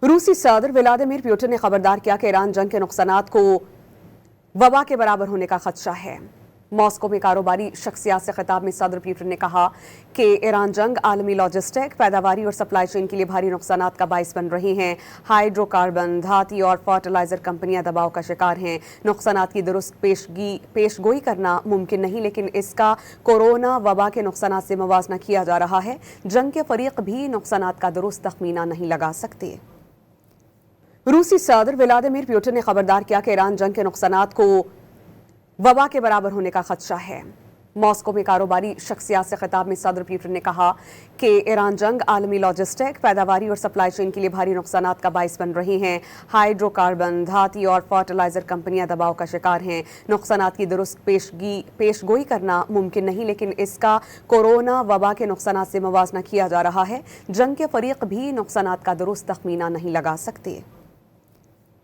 रूसी सदर Vladimir Putin ने खबरदार किया कि ईरान जंग के नुकसानात को वबा के बराबर होने का खदशा है। मॉस्को में कारोबारी शख्सियत से खिताब में सदर पुतिन ने कहा कि ईरान जंग आलमी लॉजिस्टिक, पैदावारी और सप्लाई चेन के लिए भारी नुकसानात का बाइस बन रही हैं। हाइड्रोकार्बन, धाती और फर्टिलाइजर कंपनियां दबाव का शिकार हैं। नुकसानात की दुरुस्त पेशगोई करना मुमकिन नहीं, लेकिन इसका कोरोना वबा के नुकसानात से मुवाजना किया जा रहा है। जंग के फरीक भी नुकसानात का दुरुस्त तखमीना नहीं लगा सकते। रूसी सदर व्लादिमीर पुतिन ने खबरदार किया कि ईरान जंग के नुकसानात को वबा के बराबर होने का खदशा है। मॉस्को में कारोबारी शख्सियत से खिताब में सदर पुतिन ने कहा कि ईरान जंग आलमी लॉजिस्टिक, पैदावारी और सप्लाई चेन के लिए भारी नुकसानात का बाइस बन रही हैं। हाइड्रोकार्बन, धाती और फर्टिलाइजर कंपनियां दबाव का शिकार हैं। नुकसानात की दुरुस्त पेशगोई करना मुमकिन नहीं, लेकिन इसका कोरोना वबा के नुकसानात से मुवाजना किया जा रहा है। जंग के फरीक भी नुकसानात का दुरुस्त तखमीना नहीं लगा सकते।